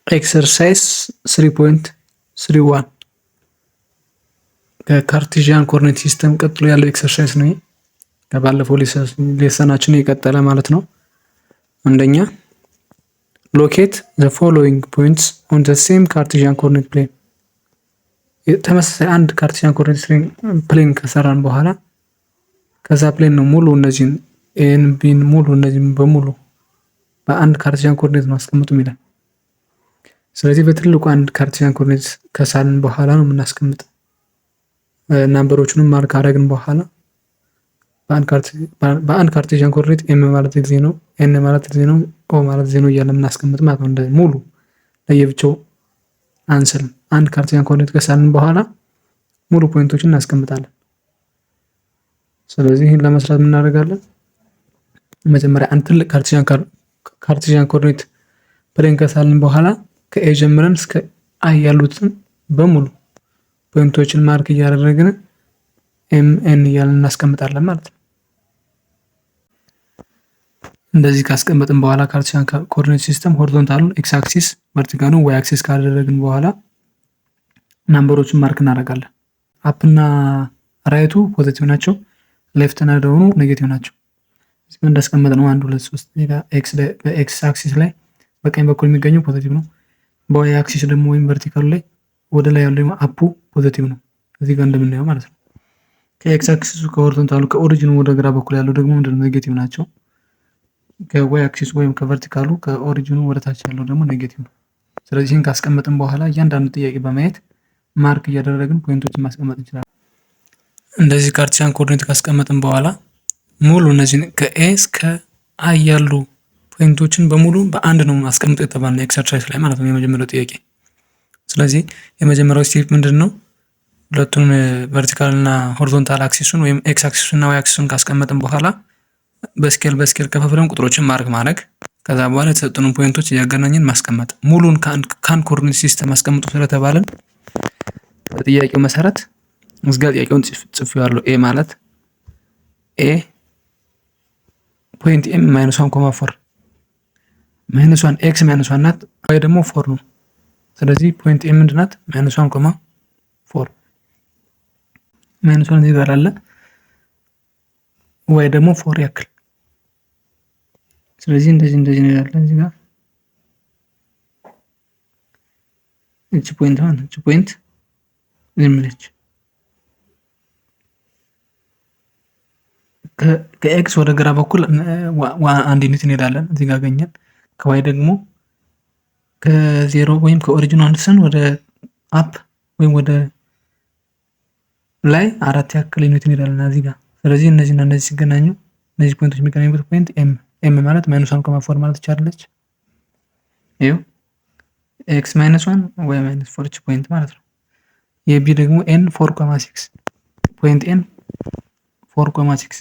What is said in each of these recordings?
ኤክሰርሳይዝ 3.31 ከካርቴዥያን ኮኦርዲኔት ሲስተም ቀጥሎ ያለው ኤክሰርሳይዝ ነው። ከባለፈው ሌሰናችን የቀጠለ ማለት ነው። አንደኛ ሎኬት ዘ ፎሎዊንግ ፖይንትስ ኦን ዘ ሴም ካርቴዥያን ኮኦርዲኔት ፕሌን። ተመሳሳይ አንድ ካርቴዥያን ኮኦርዲኔት ፕሌን ከሰራን በኋላ ከዛ ፕሌን ነው ሙሉ እነዚህን ኤን ቢን ሙሉ እነዚህን በሙሉ በአንድ ካርቴዥያን ኮኦርዲኔት ነው አስቀምጡ የሚላል። ስለዚህ በትልቁ አንድ ካርቴዥያን ኮኦርዲኔት ከሳልን በኋላ ነው የምናስቀምጥ። ናምበሮቹንም ማርክ አረግን በኋላ በአንድ ካርቴዥያን ኮኦርዲኔት ኤም ማለት ጊዜ ነው፣ ኤን ማለት ጊዜ ነው፣ ኦ ማለት ጊዜ ነው እያለ የምናስቀምጥ ማለት ነው። እንደዚህ ሙሉ ለየብቻው አንስልም። አንድ ካርቴዥያን ኮኦርዲኔት ከሳልን በኋላ ሙሉ ፖይንቶችን እናስቀምጣለን። ስለዚህ ይህን ለመስራት ምን እናደርጋለን? መጀመሪያ አንድ ትልቅ ካርቴዥያን ኮኦርዲኔት ፕሌን ከሳልን በኋላ ከኤ ጀምረን እስከ አይ ያሉትን በሙሉ ፖይንቶችን ማርክ እያደረግን ኤም ኤን እያልን እናስቀምጣለን ማለት ነው። እንደዚህ ካስቀመጥን በኋላ ካርቴዥያን ኮኦርዲኔት ሲስተም ሆሪዞንታሉን ኤክስ አክሲስ፣ ቨርቲካሉን ዋይ አክሲስ ካደረግን በኋላ ናምበሮችን ማርክ እናደርጋለን። አፕና ራይቱ ፖዚቲቭ ናቸው፣ ሌፍት እና ዳውኑ ኔጌቲቭ ናቸው። እዚህ ጋር እንዳስቀመጥ ነው 1 2 3 በኤክስ አክሲስ ላይ በቀኝ በኩል የሚገኘው ፖዚቲቭ ነው። በዋይ አክሲስ ደግሞ ወይም ቨርቲካሉ ላይ ወደ ላይ ያለው አፑ ፖዚቲቭ ነው፣ እዚህ ጋር እንደምናየው ማለት ነው። ከኤክስ አክሲሱ ከሆሪዞንታሉ ከኦሪጂኑ ወደ ግራ በኩል ያለው ደግሞ ምንድነው? ኔጌቲቭ ናቸው። ከዋይ አክሲስ ወይም ከቨርቲካሉ ከኦሪጂኑ ወደ ታች ያለው ደግሞ ኔጌቲቭ ነው። ስለዚህ ይህን ካስቀመጥን በኋላ እያንዳንዱ ጥያቄ በማየት ማርክ እያደረግን ፖይንቶችን ማስቀመጥ እንችላለን። እንደዚህ ካርቴዥያን ኮኦርዲኔት ካስቀመጥን በኋላ ሙሉ እነዚህን ከኤ እስከ አይ ያሉ ፖይንቶችን በሙሉ በአንድ ነው ማስቀመጥ የተባልነው ኤክሰርሳይዝ ላይ ማለት ነው፣ የመጀመሪያው ጥያቄ። ስለዚህ የመጀመሪያው ስቴፕ ምንድን ነው? ሁለቱን ቨርቲካል እና ሆሪዞንታል አክሲሱን ወይም ኤክስ አክሲሱን እና ዋይ አክሲሱን ካስቀመጥን በኋላ በስኬል ከፋፍለን ቁጥሮችን ማርክ ማድረግ፣ ከዛ በኋላ የተሰጡንን ፖይንቶች እያገናኘን ማስቀመጥ። ሙሉን ከአንድ ኮኦርዲኔት ሲስተም አስቀምጡ ስለተባለን በጥያቄው መሰረት እዚህ ጋር ጥያቄውን ጽፌዋለሁ። ኤ ማለት ኤ ፖይንት ኤም -1,4 -1 ኤክስ -1 ናት፣ ዋይ ደግሞ 4 ነው። ስለዚህ ፖይንት ኤም ምንድን ናት? -1,4 -1 እዚህ ጋር አለ፣ ዋይ ደግሞ 4 ያክል። ስለዚህ እንደዚህ ነው ያለ እዚህ ጋር እቺ ፖይንት ማለት እቺ ፖይንት ዝም ብለች ከኤክስ ወደ ግራ በኩል አንድ ዩኒት እንሄዳለን፣ እዚህ ጋር አገኘን። ከዋይ ደግሞ ከዜሮ ወይም ከኦሪጂኑ አንስተን ወደ አፕ ወይም ወደ ላይ 4 ያክል ዩኒት እንሄዳለን እዚህ ጋር። ስለዚህ እነዚህና እነዚህ ሲገናኙ እነዚህ ፖይንቶች የሚገናኙበት ፖይንት ኤም ማለት -1,4 ማለት ይቻላልች። ይኸው ኤክስ -1 ዋይ -4 እቺ ፖይንት ማለት ነው። የቢ ደግሞ ኤን 4,6 ፖይንት ኤን 4,6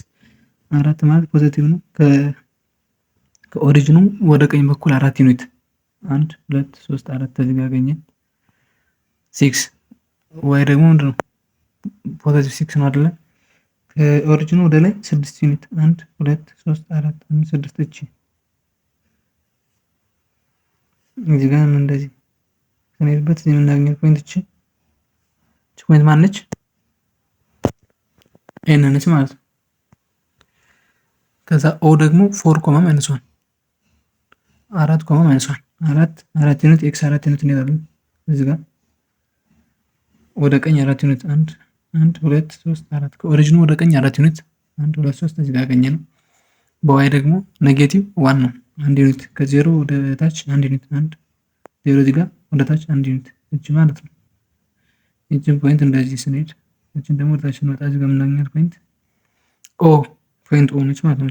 4 ማለት ፖዚቲቭ ነው። ከኦሪጂኑ ወደ ቀኝ በኩል 4 ዩኒት 1 2 3 4 እዚህ ጋር አገኘን። 6 ዋይ ደግሞ ምንድነው? ፖዚቲቭ 6 ነው አይደለ? ከኦሪጂኑ ወደ ላይ 6 ዩኒት 1 2 3 4 5 6 እቺ እዚህ ጋር እንደዚህ ከነይበት እዚህ የምናገኘው ፖይንት እቺ ፖይንት ማነች? ኤን ነች ማለት ነው። ከዛ ኦ ደግሞ 4,-1 4,-1 4 ዩኒት ኤክስ 4 ዩኒት እንሄዳለን እዚህ ጋር ወደ ቀኝ 4 ዩኒት 1 2 3 4 ከኦሪጂኑ ወደ ቀኝ 4 ዩኒት 1 2 3 እዚህ ጋር አገኘን። በዋይ ደግሞ ኔጌቲቭ 1 ነው 1 ዩኒት ከዜሮ ወደ ታች 1 ዩኒት 1 ዜሮ እዚህ ጋር ወደ ታች 1 ዩኒት እቺ ማለት ነው። እቺን ፖይንት እንደዚህ ስንሄድ እቺን ደግሞ ወደ ታች ስንመጣ እዚህ ጋር የምናገኛት ፖይንት ኦ ፖይንት ኦ ነች ማለት ነው።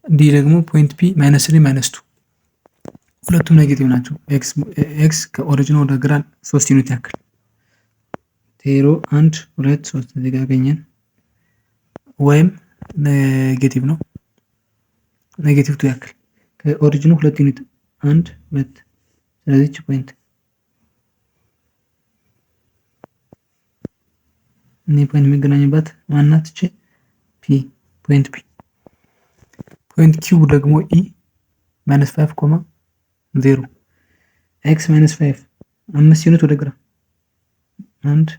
ዲ ደግሞ ፖይንት ፒ -3 -2 ሁለቱም ኔጌቲቭ ናቸው። ኤክስ ከኦሪጂኑ ወደ ግራ 3 ዩኒት ያክል 0 1 2 3 እዚህ ጋር አገኘን። ወይም ኔጌቲቭ ነው ኔጌቲቭ 2 ያክል ከኦሪጂኑ 2 ዩኒት 1 2 ስለዚህ እቺ ፖይንት እኔ ፖይንት የሚገናኝበት ማናት? እቺ ፒ ፖይንት ፒ። ፖይንት ኪው ደግሞ ኢ -5, 0 ኤክስ ማይነስ 5 5 ዩኒት ወደ ግራ 1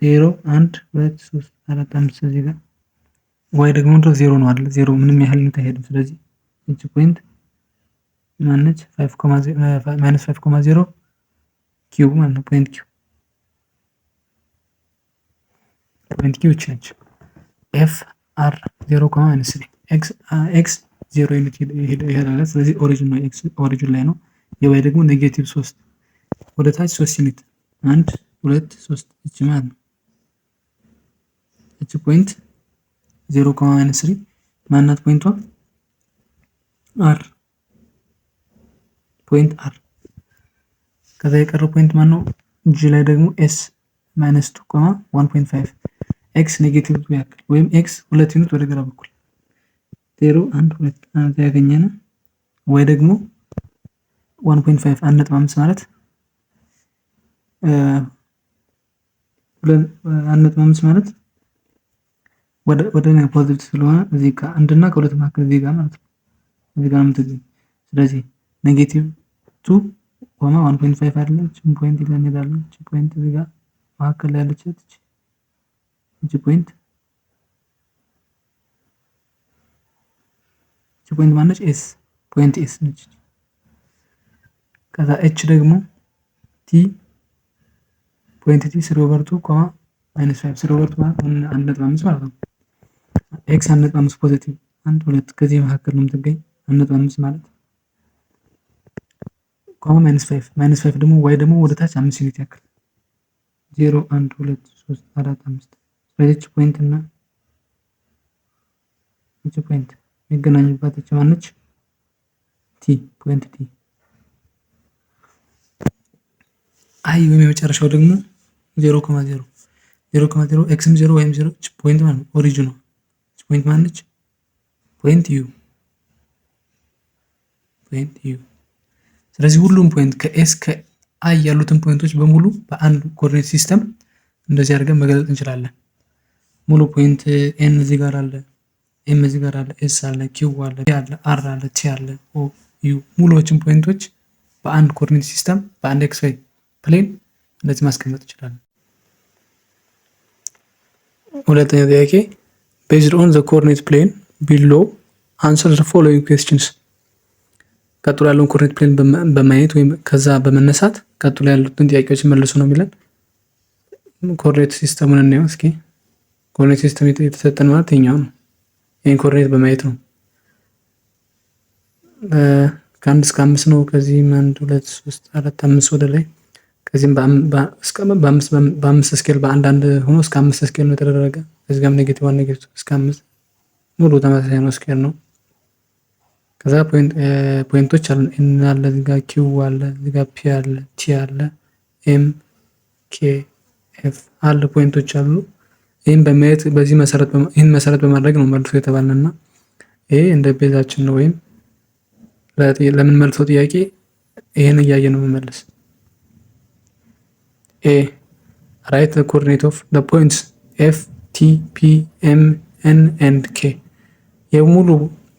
0 1 2 3 4 5 እዚህ ጋር ዋይ ደግሞ እንደው 0 ነው አይደል? 0 ምንም ያህል ዩኒት አይሄድም። ስለዚህ እቺ ፖይንት ማነች? 5 ማይነስ 5,0 ኪዩብ ማለት ነው። ፖይንት ኪው እቺ ነች። ኤፍ አር 0 ማይነስ 3 ኤክስ 0 ዩኒት ይሄዳል። ስለዚህ ኦሪጂን ነው፣ ኤክስ ኦሪጂን ላይ ነው። የዋይ ደግሞ ኔጌቲቭ 3 ወደ ታች 3 ዩኒት 1 2 3 እቺ ማለት ነው። እቺ ፖይንት 0 ማይነስ 3 ማናት? ፖይንቷ አር ፖይንት አር። ከዛ የቀረው ፖይንት ማን ነው? ጂ ላይ ደግሞ ኤስ ማይነስ 2 1.5 ኤክስ ኔጌቲቭ 2 ያክል ወይም ኤክስ 2 ዩኒት ወደ ግራ በኩል 0 1 2 አንተ ያገኘነ ወይ ደግሞ 1.5 1.5 ማለት 1.5 ማለት ወደ ፖዚቲቭ ስለሆነ እዚህ ጋር አንድና ከሁለት መካከል እዚህ ጋር ማለት ነው። እዚህ ጋር የምትገኝ ስለዚህ ኔጌቲቭ 2 1.5 አይደለች ፖይንት ይዘን እንሄዳለን። እቺ ፖይንት እዚህ ጋር መካከል ላይ ያለች እቺ ፖይንት ማነች? ኤስ ፖይንት ኤስ ነች። ከዛ ኤች ደግሞ ቲ ፖይንት ቲ 3/2 ማይነስ 5 3/2 ማለት 1.5 ማለት ነው። ኤክስ 1.5 ፖዚቲቭ 1 2 ከዚህ መካከል ነው የምትገኝ 1.5 ማለት ማይነስ 5 ደግሞ ዋይ ደግሞ ወደ ታች 5 ዩኒት ያክል 0 1 2 3 4 5 ስለዚህ ፖይንት እና እቺ ፖይንት የሚገናኙባት እቺ ማነች? ቲ ፖይንት ቲ። አይ ወይም የመጨረሻው ደግሞ 0.0 ኤክስም 0 ወይም 0 እቺ ፖይንት ማለት ነው። ኦሪጂኑ እቺ ፖይንት ማነች? ፖይንት ዩ ስለዚህ ሁሉም ፖይንት ከኤስ ከአይ ያሉትን ፖይንቶች በሙሉ በአንድ ኮኦርዲኔት ሲስተም እንደዚህ አድርገን መግለጽ እንችላለን። ሙሉ ፖይንት ኤን እዚህ ጋር አለ፣ ኤም እዚህ ጋር አለ፣ ኤስ አለ፣ ኪው አለ፣ ፒ አለ፣ አር አለ፣ ቲ አለ፣ ኦ ዩ ሙሉዎችን ፖይንቶች በአንድ ኮኦርዲኔት ሲስተም በአንድ ኤክስ ዋይ ፕሌን እንደዚህ ማስቀመጥ እንችላለን። ሁለተኛ ጥያቄ based on the coordinate plane below answer the following questions ቀጥሎ ያለውን ኮኦርዲኔት ፕሌን በማየት ወይም ከዛ በመነሳት ቀጥሎ ያሉትን ጥያቄዎች መልሱ ነው የሚለን። ኮኦርዲኔት ሲስተሙን እናየው እስኪ። ኮኦርዲኔት ሲስተም የተሰጠን ማለት የኛው ነው። ይሄን ኮኦርዲኔት በማየት ነው። ከ1 እስከ 5 ነው። ከዚህም 1 2 3 4 5 ወደ ላይ ከዚህም በ5 ስኬል በአንድ ሆኖ እስከ 5 ስኬል ነው የተደረገ። ከዚህ ጋርም ኔጌቲቭ 1 ኔጌቲቭ እስከ 5 ሙሉ ተመሳሳይ ነው፣ ስኬል ነው። ከዛ ፖይንቶች አሉ። ኤን አለ፣ እዚህ ጋር ኪው አለ፣ እዚህ ጋር ፒ አለ፣ ቲ አለ፣ ኤም ኬ ኤፍ አለ ፖይንቶች አሉ። ይሄን በማየት በዚህ መሰረት በማድረግ ነው መልሶ የተባለና ይሄ እንደ ቤዛችን ነው። ወይም ለምን መልሶ ጥያቄ ይሄን እያየ ነው መመለስ። ኤ ራይት ዘ ኮኦርዲኔት ኦፍ ዘ ፖይንትስ ኤፍ ቲ ፒ ኤም ኤን ኤንድ ኬ የሙሉ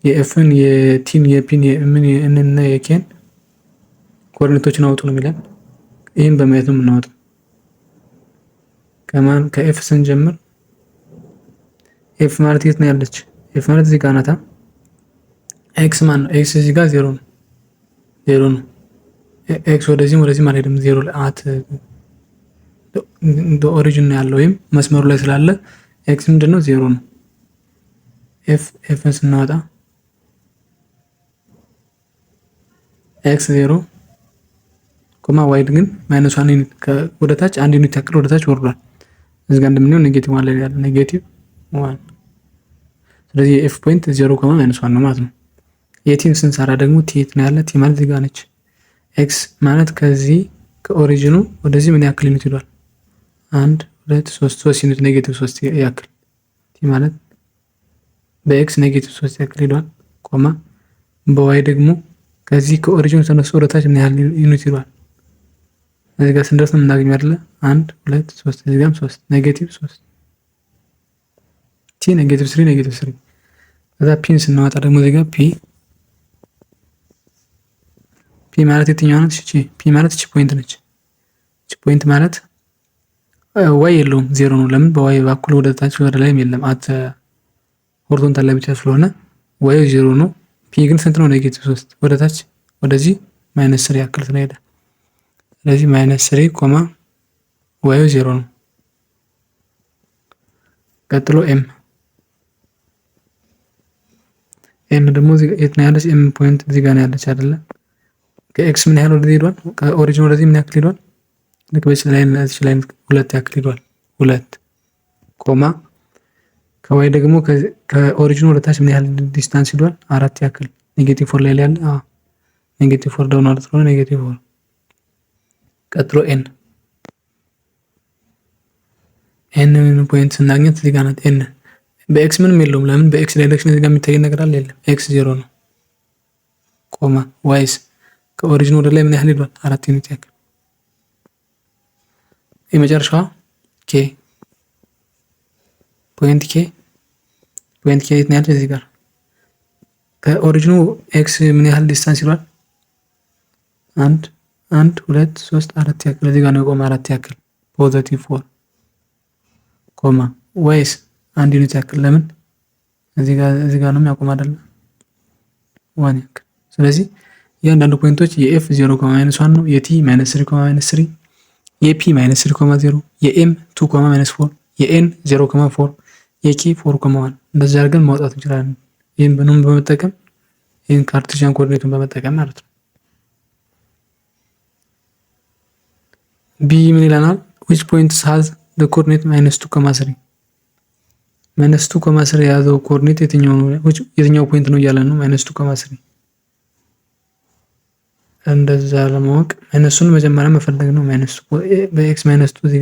የኤፍን የቲን የፒን የኤምን የኤንን እና የኬን ኮኦርዲኔቶችን አውጡ ነው የሚለን። ይህን በማየት ነው የምናወጣው። ከኤፍ ስንጀምር ኤፍ ማለት የት ነው ያለች? ኤፍ ማለት እዚህ ጋር ናታ። ኤክስ ማን ነው? ኤክስ እዚህ ጋር 0 ነው። ኤክስ ወደዚህም አልሄድም። 0 ለአት ኦሪጂን ነው ያለው ወይም መስመሩ ላይ ስላለ ኤክስ ምንድነው? 0 ነው። ኤፍን ስናወጣ ኤክስ 0 ዋይ ግን -1 ዩኒት ወደ ታች 1 ዩኒት ያክል ወደ ታች ወርዷል። እዚህ ጋር እንደምንየው ኔጌቲቭ 1 ላይ ያለ ኔጌቲቭ 1። ስለዚህ የኤፍ ፖይንት 0 -1 ነው ማለት ነው። የቲን ስንሰራ ደግሞ ቲ የት ነው ያለ? ቲ ማለት እዚህ ጋር ነች። ኤክስ ማለት ከዚህ ከኦሪጂኑ ወደዚህ ምን ያክል ዩኒት ሄዷል? 1 2 3 ዩኒት ኔጌቲቭ 3 ያክል። ቲ ማለት በኤክስ ኔጌቲቭ 3 ያክል ሄዷል። በዋይ ደግሞ ከዚህ ከኦሪጂኑ ተነስቶ ወደ ታች ምን ያህል ዩኒት ሄዷል? እዚህ ጋር ስንደርስ ነው የምናገኘው አይደለ? 1 2 3 እዚህ ጋርም 3 ኔጌቲቭ 3 ቲ ኔጌቲቭ 3 ከዛ ፒን ስናወጣ ደግሞ እዚህ ጋር ፒ ፒ ማለት የትኛዋ ነች? እቺ ፒ ማለት እቺ ፖይንት ነች። እቺ ፖይንት ማለት ዋይ የለውም ዜሮ ነው። ለምን? በዋይ በኩል ወደ ታች ወደ ላይም የለም። አት ሆሪዞንታል ላይ ብቻ ስለሆነ ዋይ ዜሮ ነው። ፒ ግን ስንት ነው? ኔጌቲቭ 3 ወደ ታች ወደዚህ -3 ያክል ስለሄደ ስለዚህ -3 ኮማ ዋይ ዜሮ ነው። ቀጥሎ ኤም ደግሞ የት ነው ያለች? ኤም ፖይንት እዚህ ጋር ነው ያለች አይደለ? ከኤክስ ምን ያህል ወደዚህ ሄዷል? ከኦሪጂን ወደዚህ ምን ያክል ሄዷል? ልክ በዚህ ላይ ሁለት ያክል ሄዷል። ሁለት ኮማ ከዋይ ደግሞ ከኦሪጂን ወደ ታች ምን ያህል ዲስታንስ ሄዷል? አራት ያክል ኔጌቲቭ 4 ላይ ያለ ኔጌቲቭ 4 ዳውን ማለት ነው። ኔጌቲቭ 4 ቀጥሎ ኤን ፖይንት ስናገኘት እዚህ ጋር ናት። ኤን በኤክስ ምንም የለውም። ለምን? በኤክስ ዳይሬክሽን እዚህ ጋር የሚታይ ነገር አለ? የለም። ኤክስ ዜሮ ነው። ኮማ ዋይስ ከኦሪጂን ወደ ላይ ምን ያህል ሄዷል? 4 ዩኒት ያክል። የመጨረሻዋ ኬ ፖይንት ኬ የት ነው ያለች? እዚህ ጋር ከኦሪጂኑ ኤክስ ምን ያህል ዲስታንስ ይሏል? 1 2 3 4 ያክል እዚህ ጋር ነው የቆመ 4 ያክል ፖዚቲቭ 4 ኮማ ዋይስ 1 ዩኒት ያክል። ለምን? እዚህ ጋር ነው የሚያቆም አይደል? 1 ያክል። ስለዚህ እያንዳንዱ ፖይንቶች የኤፍ 0.-1 ነው፣ የቲ -3.-3፣ የፒ -3.0፣ የኤም 2.-4፣ የኤን 0.4፣ የኬ 4.1 እንደዚህ አድርገን ማውጣት እንችላለን። ይህን ምንም በመጠቀም ይህን ካርቴዥያን ኮኦርዲኔቱን በመጠቀም ማለት ነው። ቢ ምን ይለናል? which points has the coordinate -2.3 -2.3 የያዘው ኮኦርዲኔት የትኛው ፖይንት ነው እያለን ነው። -2.3 እንደዛ ለማወቅ ማይነሱን መጀመሪያ መፈለግ ነው። ማይነሱ በኤክስ -2 እዚህ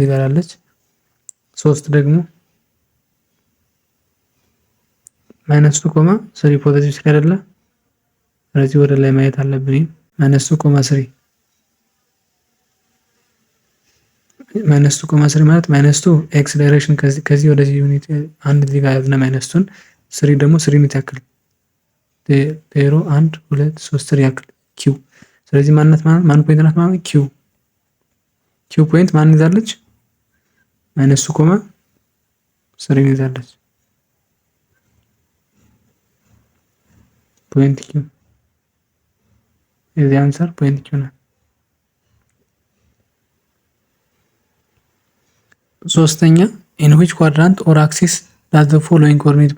ጋር አለች። 3 ደግሞ -2.3 ፖዚቲቭ ስለሌለ ስለዚህ ወደ ላይ ማየት አለብን። -2.3 -2.3 ማለት -2 ኤክስ ዳይሬክሽን ከዚህ ወደዚህ ዩኒት አንድ እዚህ ጋር ያዝነ -2ን 3 ደግሞ 3 ዩኒት ያክል 0 1 2 3 3 ያክል ኪው። ስለዚህ ማን ፖይንት ናት ማለት ኪው ፖይንት ማን ይዛለች? -2.3 ይዛለች። ፖይንት ኪው የዚህ አንሰር ፖይንት ኪው ነው። ሶስተኛ in which quadrant or axis does the following coordinate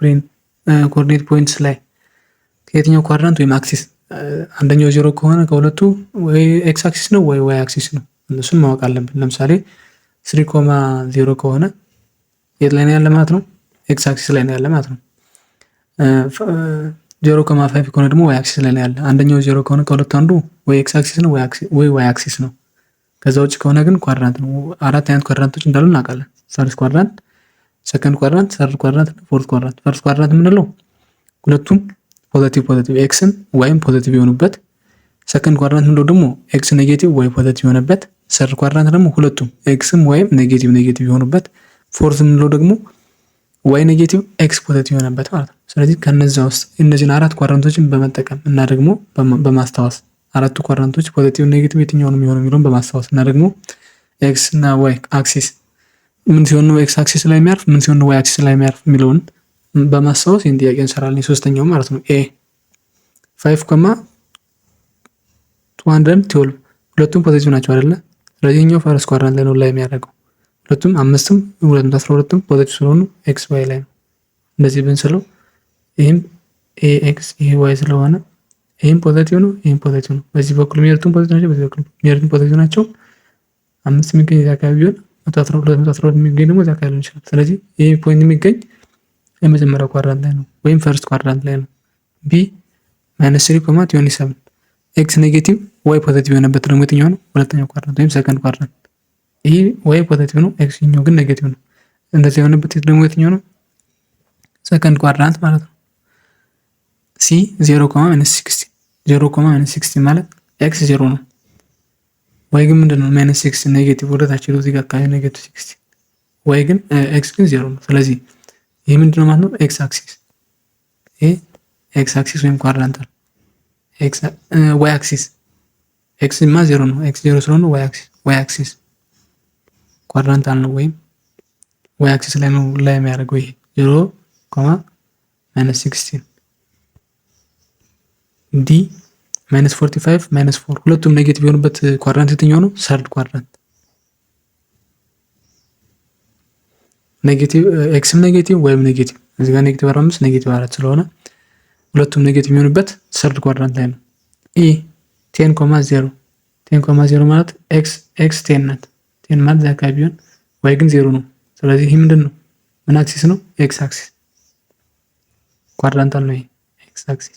points ላይ ከየትኛው ኳድራንት ወይም አክሲስ አንደኛው 0 ከሆነ ከሁለቱ ወይ ኤክስ አክሲስ ነው ወይ ዋይ አክሲስ ነው። እነሱን ማወቅ አለብን። ለምሳሌ 3.0 ከሆነ የት ላይ ነው ያለ ማለት ነው? ኤክስ አክሲስ ላይ ነው ያለ ማለት ነው። 0.5 ከሆነ ደግሞ ዋይ አክሲስ ላይ ነው ያለ። አንደኛው 0 ከሆነ ከሁለቱ አንዱ ወይ ኤክስ አክሲስ ነው ወይ ዋይ አክሲስ ነው። ከዛ ውጭ ከሆነ ግን ኳድራንት ነው። አራት አይነት ኳድራንቶች እንዳሉ እናውቃለን። ፈርስት ኳድራንት፣ ሰከንድ ኳድራንት፣ ሰርድ ኳድራንት፣ ፎርት ኳድራንት። ፈርስት ኳድራንት የምንለው ሁለቱም ፖዚቲቭ ኤክስም ዋይም ፖዚቲቭ የሆኑበት። ሰከንድ ኳድራንት የምንለው ደግሞ ኤክስ ኔጌቲቭ ዋይ ፖዚቲቭ የሆነበት። ሰርድ ኳድራንት ደግሞ ሁለቱም ኤክስም ዋይም ኔጌቲቭ የሆኑበት። ፎርት የምንለው ደግሞ ዋይ ኔጌቲቭ ኤክስ ፖዚቲቭ የሆነበት ማለት ነው። ስለዚህ ከነዛ ውስጥ እነዚህን አራት ኳድራንቶችን በመጠቀም እና ደግሞ በማስታወስ አራቱ ኳድራንቶች ፖዚቲቭ ኔጌቲቭ የትኛው ነው የሚሆነው የሚለውን በማስታወስ እና ደግሞ ኤክስ እና ዋይ አክሲስ ምን ሲሆን ነው ኤክስ አክሲስ ላይ የሚያርፍ ምን ሲሆን ነው ዋይ አክሲስ ላይ የሚያርፍ የሚለውን በማስታወስ ይህን ጥያቄ እንሰራለን። ሶስተኛው ማለት ነው ኤ 5,212 ሁለቱም ፖዚቲቭ ናቸው አይደለ? ስለዚህ ኛው ፈርስት ኳድራንት ላይ ነው ላይ የሚያደርገው። ሁለቱም 5ም 212ም ፖዚቲቭ ስለሆኑ ኤክስ ዋይ ላይ ነው። እንደዚህ ብንስለው ይሄም ኤ ኤክስ ይሄ ዋይ ስለሆነ ይሄም ፖዚቲቭ ነው፣ ይሄም ፖዚቲቭ ነው። በዚህ በኩል የሚሄዱትም ፖዚቲቭ ናቸው፣ በዚህ በኩል የሚሄዱትም ፖዚቲቭ ናቸው። 5 የሚገኝ እዚህ አካባቢ ቢሆን 112 የሚገኝ ደግሞ እዚህ አካባቢ ሊሆን ይችላል። ስለዚህ ይሄ ፖይንት የሚገኝ የመጀመሪያው ኳድራንት ላይ ነው ወይም ፈርስት ኳድራንት ላይ ነው። ቢ -3.27 ኤክስ ኔጌቲቭ ዋይ ፖዚቲቭ የሆነበት ደግሞ የትኛው ነው? ሁለተኛው ኳድራንት ወይም ሰከንድ ኳድራንት። ይሄ ዋይ ፖዚቲቭ ነው፣ ኤክስ ኛው ግን ኔጌቲቭ ነው። እንደዚህ የሆነበት ደግሞ የትኛው ነው? ሰከንድ ኳድራንት ማለት ነው። ሲ 0.-60 ማለት ኤክስ 0 ነው፣ ዋይ ግን ምንድነው? -6 ኔጌቲቭ ወደ ታች ሄዶ እዚህ ጋር አካባቢ -60 ዋይ ግን ኤክስ ግን 0 ነው። ስለዚህ ይሄ ምንድነው ማለት ነው? ኤክስ አክሲስ። ይሄ ኤክስ አክሲስ ወይም ኳድራንታል ዋይ አክሲስ ኤክስ ማ 0 ነው። ኤክስ 0 ስለሆነ ዋይ አክሲስ ኳድራንታል ነው ወይም ዋይ አክሲስ ላይ ነው ላይ የሚያደርገው ይሄ 0 ማይነስ 16 ዲ ማይነስ 45 ማይነስ 4 ሁለቱም ኔጌቲቭ የሆኑበት ኳድራንት የትኛው ነው? ሰርድ ኳድራንት። ኔጌቲቭ ኤክስም ኔጌቲቭ ወይም ኔጌቲቭ እዚህ ጋር ኔጌቲቭ 45 ኔጌቲቭ 4 ስለሆነ ሁለቱም ኔጌቲቭ የሆኑበት ሰርድ ኳድራንት ላይ ነው። ኢ 10,0 10,0 ማለት ኤክስ 10 ናት። 10 ማለት እዚህ አካባቢ ቢሆን ዋይ ግን 0 ነው። ስለዚህ ይህ ምንድን ነው? ምን አክሲስ ነው? ኤክስ አክሲስ ኳድራንታል ነው። ይሄ ኤክስ አክሲስ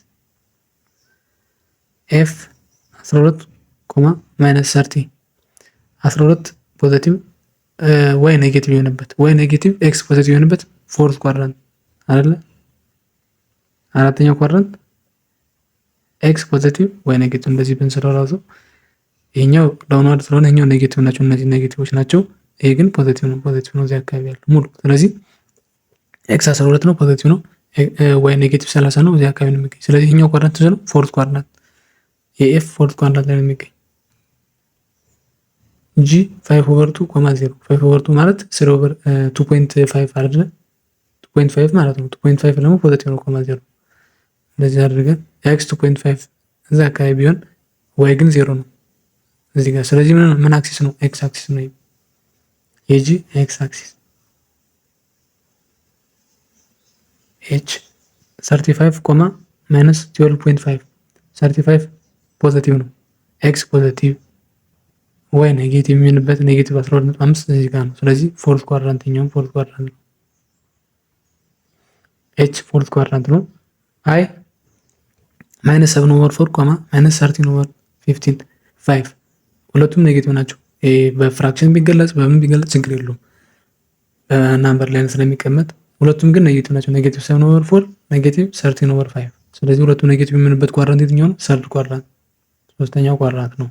ኤፍ 12 ማይነስ 30 12 ፖዚቲቭ ዋይ ኔጌቲቭ የሆነበት ዋይ ኔጌቲቭ ኤክስ ፖዚቲቭ የሆነበት ፎርዝ ኳድራንት አይደለ? አራተኛው ኳድራንት ኤክስ ፖዚቲቭ ዋይ ኔጌቲቭ እንደዚህ ብንሰራው ራሱ ይሄኛው ዳውንዋርድ ስለሆነ ይሄኛው ኔጌቲቭ ናቸው። እነዚህ ኔጌቲቮች ናቸው። ይሄ ግን ፖዚቲቭ ነው። ፖዚቲቭ ነው እዚህ አካባቢ ያለው ሙሉ። ስለዚህ ኤክስ 12 ነው ፖዚቲቭ ነው። ዋይ ኔጌቲቭ 30 ነው እዚህ አካባቢ ነው የሚገኝ። ስለዚህ ይሄኛው ኳድራንት ነው ፎርዝ ኳድራንት የኤፍ ፎርዝ ኳድራንት ላይ ነው የሚገኝ። ጂ 5/2 0 5/2 ማለት 2.5 አይደለ? 2.5 ማለት ነው። 2.5 ደግሞ ፖዚቲቭ ነው 0 እንደዚህ አድርገን ኤክስ 2.5 እዛ አካባቢ ቢሆን ዋይ ግን 0 ነው እዚህ ጋር። ስለዚህ ምን አክሲስ ነው? ኤክስ አክሲስ ነው። የጂ ኤክስ አክሲስ ኤች 35 ማይነስ 12.5 35 ፖዚቲቭ ነው። ኤክስ ፖዚቲቭ ዋይ ኔጌቲቭ የሚሆንበት ኔጌቲቭ 12.5 እዚህ ጋር ነው። ስለዚህ ፎርዝ ኳድራንት ኛው ፎርዝ ኳድራንት ነው። ኤች ፎርዝ ኳድራንት ነው። አይ ማይነስ 7/4 ማይነስ 13/15 5 ሁለቱም ኔጌቲቭ ናቸው። በፍራክሽን ቢገለጽ በምን ቢገለጽ ችግር የለውም በናምበር ላይ ስለሚቀመጥ ሁለቱም ግን ኔጌቲቭ ናቸው። ኔጌቲቭ 7/4 ኔጌቲቭ 13/5 ስለዚህ ሁለቱም ኔጌቲቭ የሚሆንበት ኳድራንት የትኛው ነው? ሰርድ ኳድራንት ሶስተኛው ኳድራንት ነው።